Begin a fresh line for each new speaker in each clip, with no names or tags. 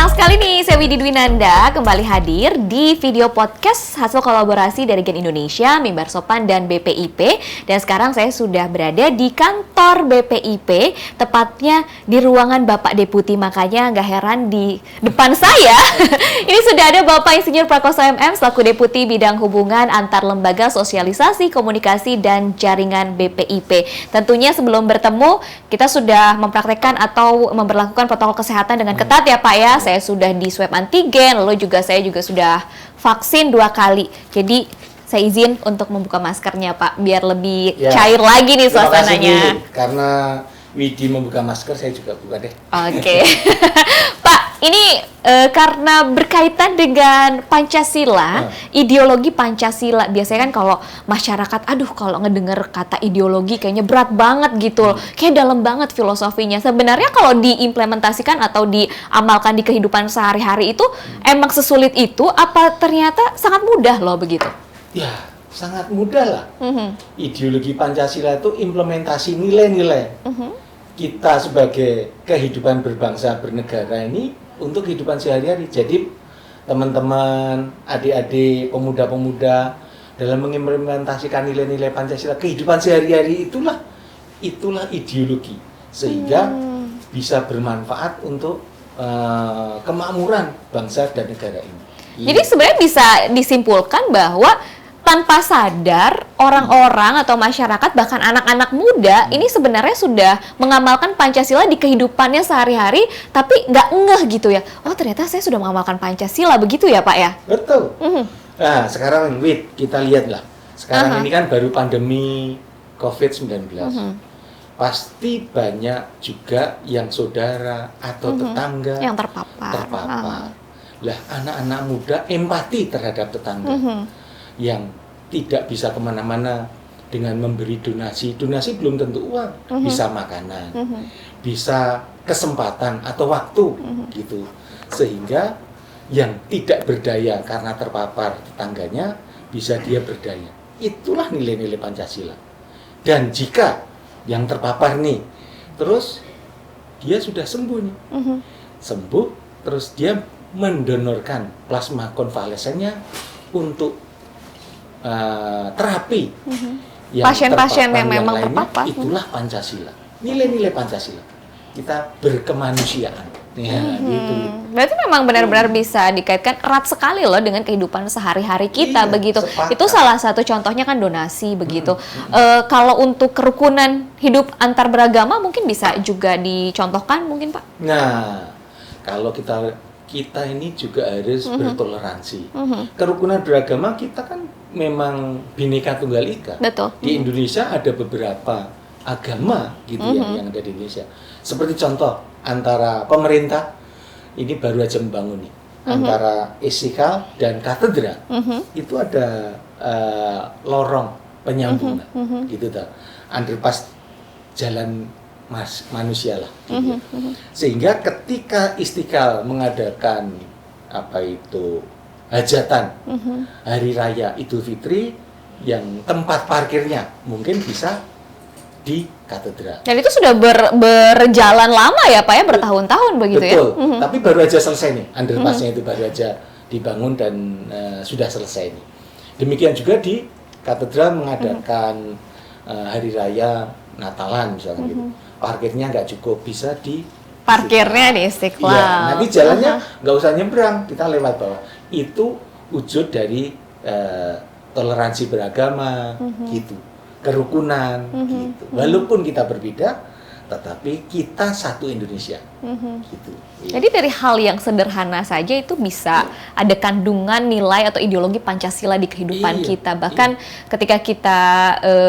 Senang sekali nih, saya Widi Dwinanda kembali hadir di video podcast hasil kolaborasi dari Gen Indonesia, Mimbar Sopan, dan BPIP. Dan sekarang saya sudah berada di kantor BPIP, tepatnya di ruangan Bapak Deputi. Makanya nggak heran di depan saya, ini sudah ada Bapak Insinyur Prakoso MM selaku Deputi Bidang Hubungan Antar Lembaga Sosialisasi, Komunikasi, dan Jaringan BPIP. Tentunya sebelum bertemu, kita sudah mempraktekkan atau memberlakukan protokol kesehatan dengan ketat ya Pak ya. Saya sudah di swab antigen, lalu saya juga sudah vaksin 2 kali. Jadi saya izin untuk membuka maskernya Pak, biar lebih cair lagi nih suasananya.
Karena Widi membuka masker, saya juga buka deh.
Oke. Pak, ini karena berkaitan dengan Pancasila, ideologi Pancasila. Biasanya kan kalau masyarakat, kalau ngedenger kata ideologi kayaknya berat banget gitu. Kayak dalam banget filosofinya. Sebenarnya kalau diimplementasikan atau diamalkan di kehidupan sehari-hari itu emang sesulit itu, apa ternyata sangat mudah loh begitu?
Ya, sangat mudah lah. Ideologi Pancasila itu implementasi nilai-nilai. Kita sebagai kehidupan berbangsa bernegara ini untuk kehidupan sehari-hari. Jadi teman-teman, adik-adik, pemuda-pemuda dalam mengimplementasikan nilai-nilai Pancasila, kehidupan sehari-hari itulah ideologi, sehingga bisa bermanfaat untuk kemakmuran bangsa dan negara ini.
Jadi sebenarnya bisa disimpulkan bahwa tanpa sadar orang-orang atau masyarakat bahkan anak-anak muda ini sebenarnya sudah mengamalkan Pancasila di kehidupannya sehari-hari, tapi nggak ngeh gitu ya. Oh ternyata saya sudah mengamalkan Pancasila, begitu ya Pak ya?
Betul. Nah sekarang kita lihatlah. Sekarang ini kan baru pandemi COVID-19. Pasti banyak juga yang saudara atau tetangga
yang terpapar.
Lah anak-anak muda empati terhadap tetangga. Yang tidak bisa kemana-mana dengan memberi donasi belum tentu uang, bisa makanan, bisa kesempatan atau waktu, gitu, sehingga yang tidak berdaya karena terpapar tetangganya bisa dia berdaya. Itulah nilai-nilai Pancasila. Dan jika yang terpapar nih, terus dia sudah sembuh nih, sembuh, terus dia mendonorkan plasma konvalesennya untuk terapi
pasien-pasien yang memang terpapar.
Itulah Pancasila, nilai-nilai Pancasila. Kita berkemanusiaan. Gitu.
Berarti memang benar-benar bisa dikaitkan erat sekali loh dengan kehidupan sehari-hari kita, begitu. Sepakat. Itu salah satu contohnya kan donasi begitu. Kalau untuk kerukunan hidup antar beragama mungkin bisa juga dicontohkan mungkin Pak.
Nah, kalau kita ini juga harus bertoleransi. Kerukunan beragama kita kan memang Bhinneka Tunggal Ika.
Betul.
Di Indonesia ada beberapa agama gitu yang ada di Indonesia. Seperti contoh antara pemerintah ini baru aja membangun nih antara Istiqlal dan Katedral. Itu ada lorong penyambungan gitu tuh. Underpass jalan manusia lah gitu. Sehingga ketika Istiqlal mengadakan hajatan hari raya Idul Fitri, yang tempat parkirnya mungkin bisa di Katedral.
Dan itu sudah berjalan lama ya Pak ya, bertahun-tahun begitu.
Betul.
Ya.
Tapi baru aja selesai nih, underpassnya itu baru aja dibangun dan sudah selesai nih. Demikian juga di Katedral mengadakan hari raya Natalan misalnya gitu. Parkirnya nggak cukup, bisa di
parkirnya di Istiqlal.
Ya, nanti jalannya nggak usah nyebrang, kita lewat bawah. Itu wujud dari toleransi beragama, gitu, kerukunan, gitu. Walaupun kita berbeda, tetapi kita satu Indonesia, gitu.
Jadi dari hal yang sederhana saja itu bisa ada kandungan nilai atau ideologi Pancasila di kehidupan kita. Bahkan ketika kita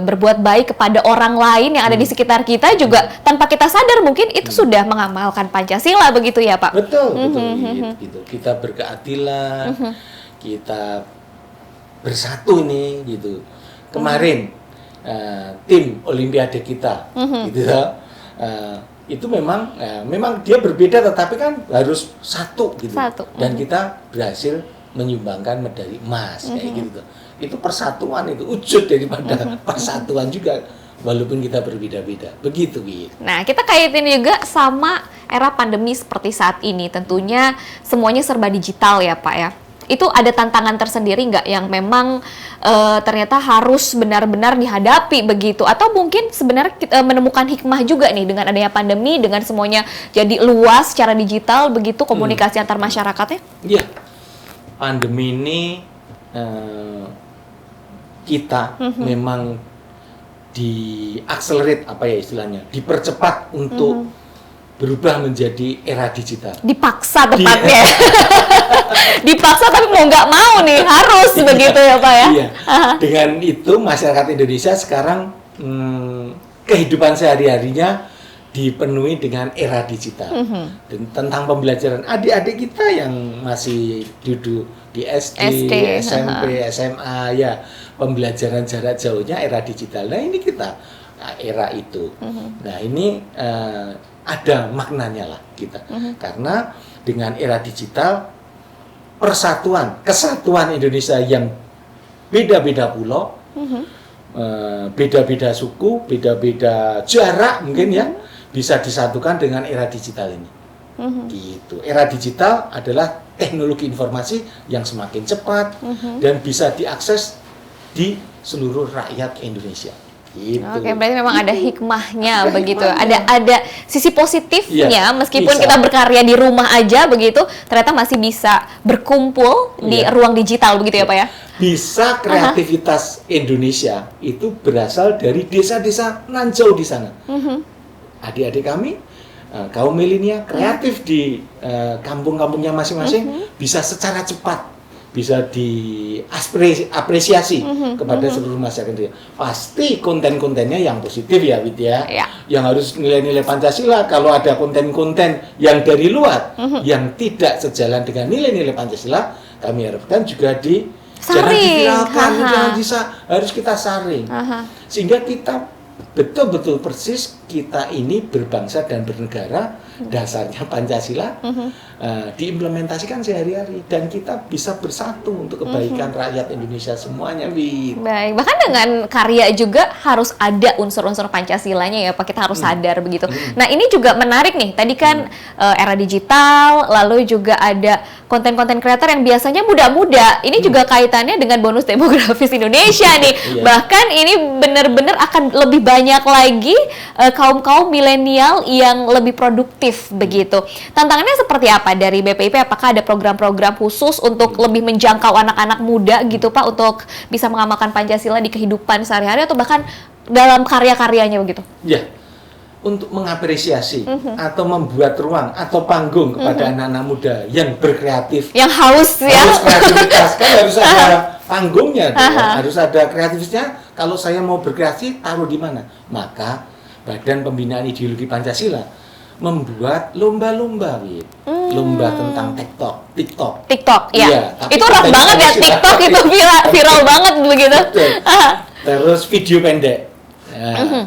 berbuat baik kepada orang lain yang ada di sekitar kita juga tanpa kita sadar mungkin itu sudah mengamalkan Pancasila begitu ya Pak?
Betul, gitu. Kita berkeadilan, kita bersatu nih, gitu. Kemarin tim Olimpiade kita, gitu ya. Itu memang dia berbeda tetapi kan harus satu gitu. Dan kita berhasil menyumbangkan medali emas kayak gitu. Itu persatuan, itu wujud daripada persatuan juga walaupun kita berbeda-beda. Begitu, Bi.
Nah, kita kaitin juga sama era pandemi seperti saat ini, tentunya semuanya serba digital ya Pak ya. Itu ada tantangan tersendiri nggak yang memang ternyata harus benar-benar dihadapi begitu? Atau mungkin sebenarnya kita menemukan hikmah juga nih dengan adanya pandemi, dengan semuanya jadi luas secara digital begitu komunikasi antar masyarakatnya?
Iya, pandemi ini kita memang diakselerate apa ya istilahnya, dipercepat untuk berubah menjadi era digital.
Dipaksa tepatnya. Dipaksa tapi mau nggak mau nih harus begitu ya Pak ya.
Iya. Dengan itu masyarakat Indonesia sekarang kehidupan sehari-harinya dipenuhi dengan era digital. Dan tentang pembelajaran adik-adik kita yang masih duduk di SD, SMP, SMA, ya pembelajaran jarak jauhnya era digital. Nah ini kita era itu. Nah ini ada maknanya lah kita. Karena dengan era digital kesatuan Indonesia yang beda-beda pulau, beda-beda suku, beda-beda jarak mungkin ya, bisa disatukan dengan era digital ini. Gitu. Era digital adalah teknologi informasi yang semakin cepat dan bisa diakses di seluruh rakyat Indonesia. Gitu.
Oke, berarti memang ada hikmahnya begitu. Ada sisi positifnya meskipun kita berkarya di rumah aja begitu, ternyata masih bisa berkumpul di ruang digital begitu ya Pak ya.
Bisa kreativitas Indonesia itu berasal dari desa-desa Nanjau di sana. Adik-adik kami kaum milenial kreatif di kampung-kampungnya masing-masing bisa secara cepat bisa diapresiasi kepada seluruh masyarakat. Pasti konten-kontennya yang positif ya Wid ya. Yang harus nilai-nilai Pancasila. Kalau ada konten-konten yang dari luar yang tidak sejalan dengan nilai-nilai Pancasila, kami harapkan juga jangan diviralkan, harus kita saring. Sehingga kita betul-betul persis kita ini berbangsa dan bernegara, dasarnya Pancasila diimplementasikan sehari-hari dan kita bisa bersatu untuk kebaikan rakyat Indonesia semuanya, Wid.
Baik, bahkan dengan karya juga harus ada unsur-unsur Pancasilanya ya Pak, kita harus sadar begitu. Nah ini juga menarik nih, tadi kan era digital, lalu juga ada konten-konten kreator yang biasanya muda-muda, ini juga kaitannya dengan bonus demografis Indonesia nih. Bahkan ini benar-benar akan lebih banyak lagi kaum-kaum milenial yang lebih produktif begitu. Tantangannya seperti apa dari BPIP? Apakah ada program-program khusus untuk lebih menjangkau anak-anak muda gitu Pak, untuk bisa mengamalkan Pancasila di kehidupan sehari-hari atau bahkan dalam karya-karyanya begitu?
Ya, untuk mengapresiasi atau membuat ruang atau panggung kepada anak-anak muda yang berkreatif,
yang haus ya,
harus kreativitas kan harus ada panggungnya, harus ada kreativitasnya. Kalau saya mau berkreasi, taruh di mana? Maka Badan Pembinaan Ideologi Pancasila membuat lomba-lomba, lomba tentang TikTok,
ya. Itu rock banget ya TikTok itu viral banget begitu.
Terus video pendek,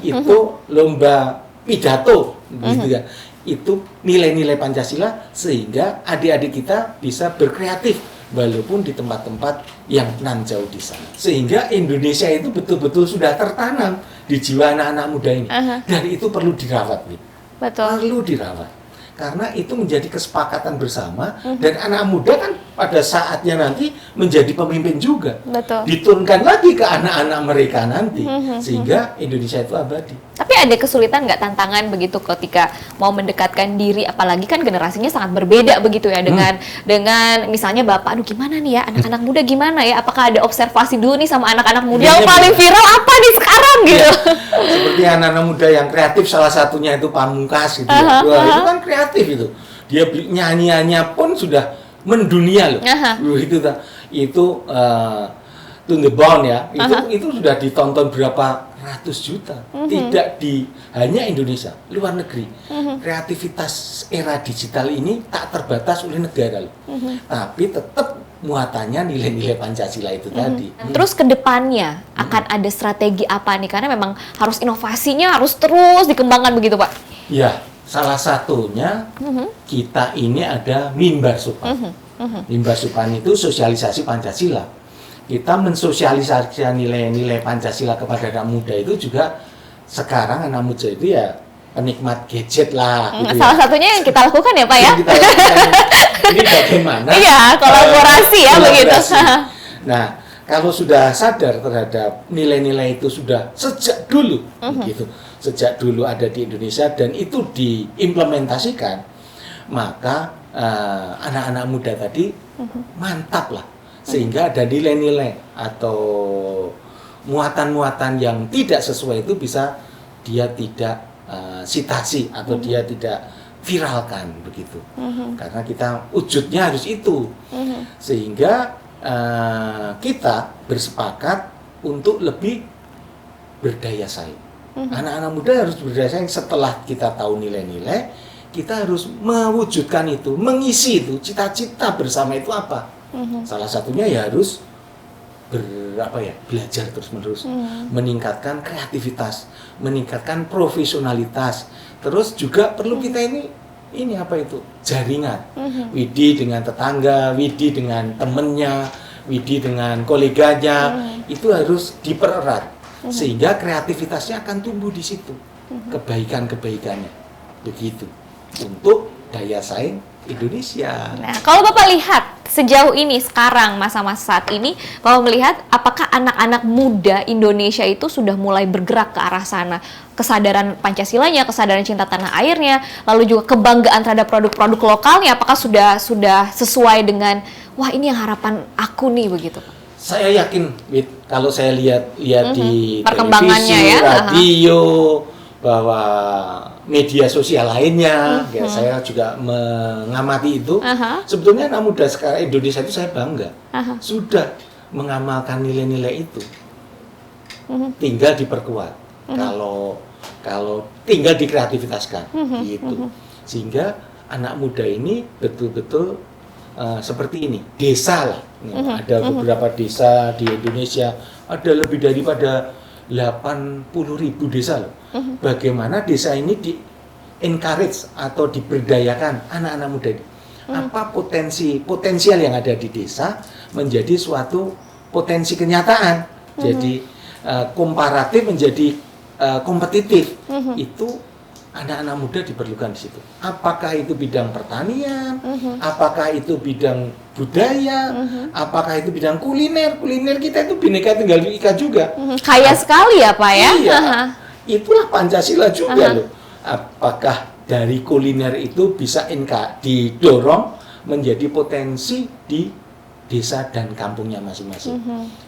itu lomba pidato, gitu ya. Itu nilai-nilai Pancasila sehingga adik-adik kita bisa berkreatif walaupun di tempat-tempat yang nan jauh di sana. Sehingga Indonesia itu betul-betul sudah tertanam di jiwa anak-anak muda ini. Dan itu perlu dirawat, Wid.
Betul.
Perlu dirawat. Karena itu menjadi kesepakatan bersama dan anak muda kan pada saatnya nanti menjadi pemimpin juga.
Betul.
Diturunkan lagi ke anak-anak mereka nanti sehingga Indonesia itu abadi.
Tapi ada kesulitan nggak, tantangan begitu ketika mau mendekatkan diri, apalagi kan generasinya sangat berbeda begitu ya dengan misalnya Bapak, aduh gimana nih ya anak-anak muda gimana ya? Apakah ada observasi dulu nih sama anak-anak muda yang paling viral apa nih sekarang gitu?
Seperti anak-anak muda yang kreatif, salah satunya itu Pamungkas gitu ya. Wah, itu kan kreatif itu. Dia nyanyiannya pun sudah mendunia loh. Itu To The Bone ya. Itu sudah ditonton berapa ratus juta. Tidak hanya Indonesia, luar negeri. Kreativitas era digital ini tak terbatas oleh negara loh. Tapi tetap muatannya nilai-nilai Pancasila itu tadi.
Terus ke depannya akan ada strategi apa nih? Karena memang harus inovasinya harus terus dikembangkan begitu, Pak.
Ya, salah satunya kita ini ada Mimbar Supan. Mimbar Supan itu sosialisasi Pancasila. Kita mensosialisasikan nilai-nilai Pancasila kepada anak muda itu juga sekarang anak muda itu ya penikmat gadget lah. Gitu
Salah satunya yang kita lakukan ya Pak ya.
Yang kita lakukan ini bagaimana?
Iya, kolaborasi ya begitu.
Nah, kalau sudah sadar terhadap nilai-nilai itu sudah sejak dulu, gitu, sejak dulu ada di Indonesia dan itu diimplementasikan, maka anak-anak muda tadi mantap lah, sehingga ada nilai-nilai atau muatan-muatan yang tidak sesuai itu bisa dia tidak sitasi atau dia tidak viralkan begitu, karena kita wujudnya harus itu, sehingga kita bersepakat untuk lebih berdaya saing. Anak-anak muda harus berdaya saing. Setelah kita tahu nilai-nilai, kita harus mewujudkan itu, mengisi itu, cita-cita bersama itu apa. Salah satunya ya harus belajar terus-menerus, meningkatkan kreativitas, meningkatkan profesionalitas. Terus juga perlu kita ini apa itu? Jaringan. Widhi dengan tetangga, Widhi dengan temennya, Widhi dengan koleganya, itu harus dipererat sehingga kreativitasnya akan tumbuh di situ. Kebaikan-kebaikannya. Begitu. Untuk daya saing Indonesia.
Nah, kalau Bapak lihat sejauh ini sekarang masa-masa saat ini, Bapak melihat apakah anak-anak muda Indonesia itu sudah mulai bergerak ke arah sana? Kesadaran Pancasilanya, kesadaran cinta tanah airnya, lalu juga kebanggaan terhadap produk-produk lokalnya, apakah sudah sesuai dengan wah ini yang harapan aku nih begitu?
Saya yakin, kalau saya lihat di
perkembangannya
televisi,
ya,
radio, bahwa media sosial lainnya, ya saya juga mengamati itu. Sebetulnya anak muda sekarang Indonesia itu saya bangga, sudah mengamalkan nilai-nilai itu. Tinggal diperkuat. Kalau tinggal dikreativitaskan, gitu. Sehingga anak muda ini betul-betul seperti ini. Desa lah, ada beberapa desa di Indonesia, ada lebih daripada 80.000 desa loh. Bagaimana desa ini di-encourage atau diberdayakan anak-anak muda ini. Apa potensial yang ada di desa menjadi suatu potensi kenyataan. Jadi komparatif menjadi kompetitif. Itu anak-anak muda diperlukan di situ. Apakah itu bidang pertanian, apakah itu bidang budaya, apakah itu bidang kuliner. Kuliner kita itu Bhinneka Tunggal Ika juga.
Kaya sekali ya Pak ya.
Iya, itulah Pancasila juga loh. Apakah dari kuliner itu bisa didorong menjadi potensi di desa dan kampungnya masing-masing,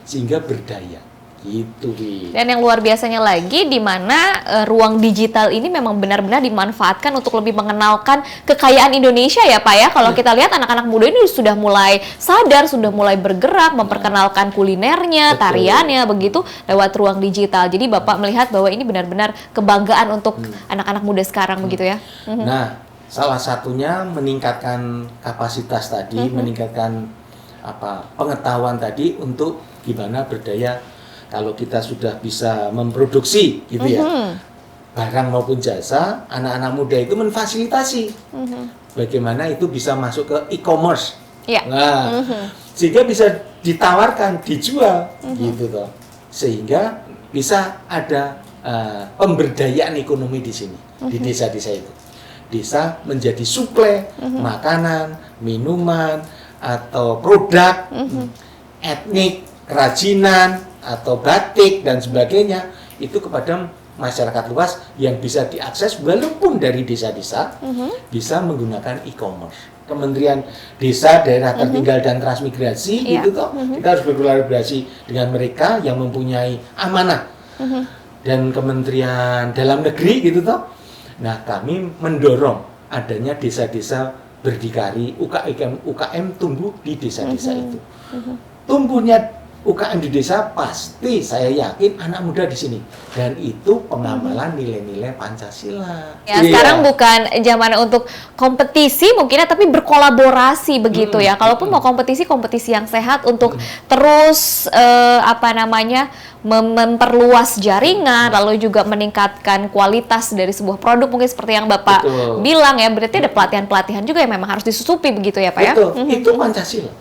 sehingga berdaya. Gitu,
Dan yang luar biasanya lagi, di mana ruang digital ini memang benar-benar dimanfaatkan untuk lebih mengenalkan kekayaan Indonesia ya Pak ya. Kalau kita lihat anak-anak muda ini sudah mulai sadar, sudah mulai bergerak, memperkenalkan kulinernya, tariannya, begitu lewat ruang digital. Jadi Bapak melihat bahwa ini benar-benar kebanggaan untuk anak-anak muda sekarang begitu ya.
Nah, salah satunya meningkatkan kapasitas tadi, meningkatkan pengetahuan tadi untuk gimana berdaya. Kalau kita sudah bisa memproduksi gitu ya, barang maupun jasa, anak-anak muda itu memfasilitasi bagaimana itu bisa masuk ke e-commerce. Nah, sehingga bisa ditawarkan, dijual gitu toh. Sehingga bisa ada pemberdayaan ekonomi di sini, di desa-desa itu. Desa menjadi suplai makanan, minuman atau produk etnik, kerajinan atau batik dan sebagainya itu kepada masyarakat luas yang bisa diakses walaupun dari desa-desa bisa menggunakan e-commerce. Kementerian Desa, Daerah Tertinggal dan Transmigrasi itu toh kita harus berkolaborasi dengan mereka yang mempunyai amanah dan Kementerian Dalam Negeri gitu toh. Nah, kami mendorong adanya desa-desa berdikari, UKM tumbuh di desa-desa itu. Tumbuhnya UKM di desa pasti saya yakin anak muda di sini, dan itu pengamalan nilai-nilai Pancasila.
Ya, sekarang bukan zaman untuk kompetisi mungkinnya, tapi berkolaborasi begitu ya. Kalaupun mau kompetisi yang sehat untuk terus memperluas jaringan, lalu juga meningkatkan kualitas dari sebuah produk, mungkin seperti yang Bapak bilang ya. Berarti ada pelatihan-pelatihan juga yang memang harus disusupi begitu ya Pak ya.
Betul, itu Pancasila.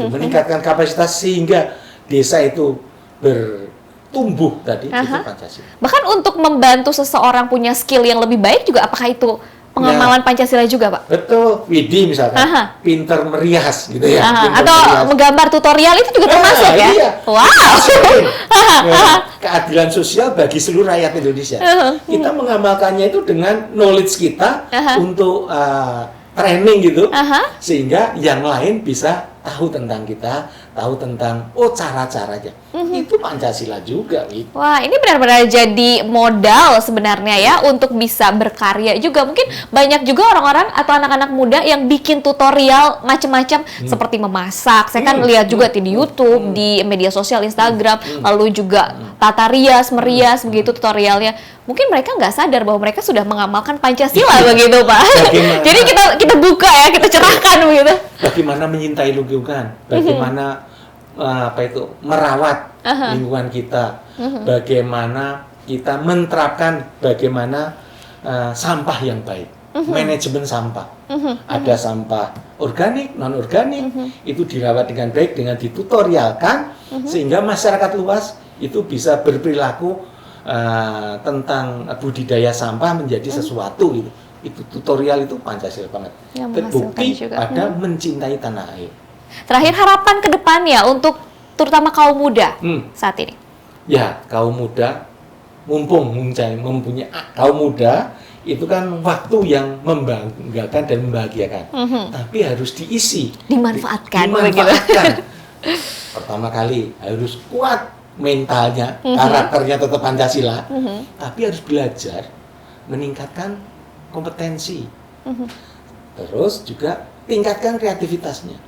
Meningkatkan kapasitas sehingga desa itu tumbuh tadi, itu
Aha.
Pancasila.
Bahkan untuk membantu seseorang punya skill yang lebih baik juga, apakah itu pengamalan Pancasila juga, Pak?
Betul, Widi misalkan,
Aha.
pinter merias gitu ya.
Aha,
pinter
atau
merias.
menggambar tutorial itu juga termasuk ya?
Iya.
Wow.
Ya, keadilan sosial bagi seluruh rakyat Indonesia. Kita mengamalkannya itu dengan knowledge kita untuk training gitu, sehingga yang lain bisa tahu tentang kita, tahu tentang cara-caranya. Itu Pancasila juga, gitu.
Wah, ini benar-benar jadi modal sebenarnya ya untuk bisa berkarya juga. Mungkin banyak juga orang-orang atau anak-anak muda yang bikin tutorial macam-macam seperti memasak. Saya kan lihat juga di YouTube, di media sosial Instagram, lalu juga tata rias, merias begitu tutorialnya. Mungkin mereka nggak sadar bahwa mereka sudah mengamalkan Pancasila begitu, Pak.
Bagaimana?
Jadi kita buka ya, kita cerahkan begitu.
Bagaimana menyintai lingkungan, bagaimana merawat lingkungan kita, bagaimana kita menerapkan bagaimana sampah yang baik, manajemen sampah. Ada sampah organik, non organik, itu dirawat dengan baik dengan ditutorialkan sehingga masyarakat luas itu bisa berperilaku tentang budidaya sampah menjadi sesuatu gitu. Itu tutorial itu Pancasila banget.
Ya,
Terbukti
juga.
pada mencintai tanah air.
Terakhir, harapan ke depannya untuk terutama kaum muda saat ini.
Ya, kaum muda mumpung mempunyai kaum muda itu kan waktu yang membanggakan dan membahagiakan. Tapi harus diisi,
Dimanfaatkan.
dimanfaatkan. Pertama kali harus kuat mentalnya, karakternya tetap Pancasila, tapi harus belajar meningkatkan kompetensi. Terus juga tingkatkan kreativitasnya.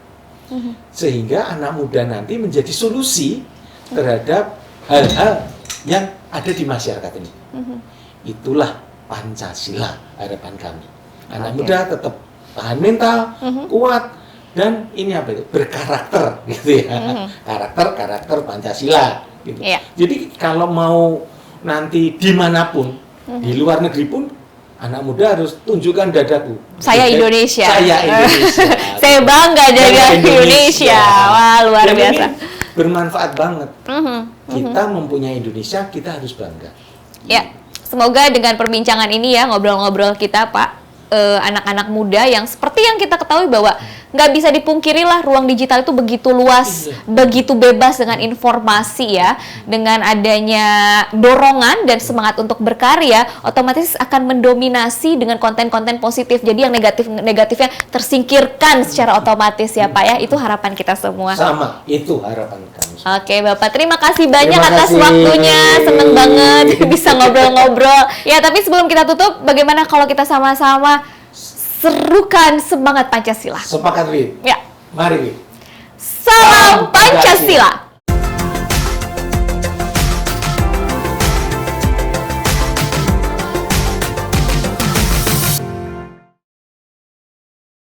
Sehingga anak muda nanti menjadi solusi terhadap hal-hal yang ada di masyarakat ini. Itulah Pancasila harapan kami. Anak muda tetap tahan mental, kuat, dan ini apa itu? Berkarakter gitu ya. Karakter Pancasila gitu.
Iya.
Jadi kalau mau nanti dimanapun, di luar negeri pun, anak muda harus tunjukkan dadaku.
Saya Indonesia.
Saya Indonesia.
Saya bangga dengan Indonesia. Wah, luar
Dan
biasa.
ini bermanfaat banget. Kita mempunyai Indonesia, kita harus bangga.
Ya, semoga dengan perbincangan ini ya, ngobrol-ngobrol kita, Pak, anak-anak muda yang seperti yang kita ketahui bahwa nggak bisa dipungkiri lah, ruang digital itu begitu luas, begitu bebas dengan informasi ya. Dengan adanya dorongan dan semangat untuk berkarya, otomatis akan mendominasi dengan konten-konten positif. Jadi yang negatifnya tersingkirkan secara otomatis ya, Pak ya. Itu harapan kita semua.
Sama, itu harapan kami.
Oke, Bapak, terima kasih banyak
Terima
atas
kasih.
waktunya. Seneng banget bisa ngobrol-ngobrol. Ya, tapi sebelum kita tutup, bagaimana kalau kita sama-sama serukan semangat Pancasila?
Sepakat, Wi.
Ya.
Mari, Wi.
Salam Pancasila.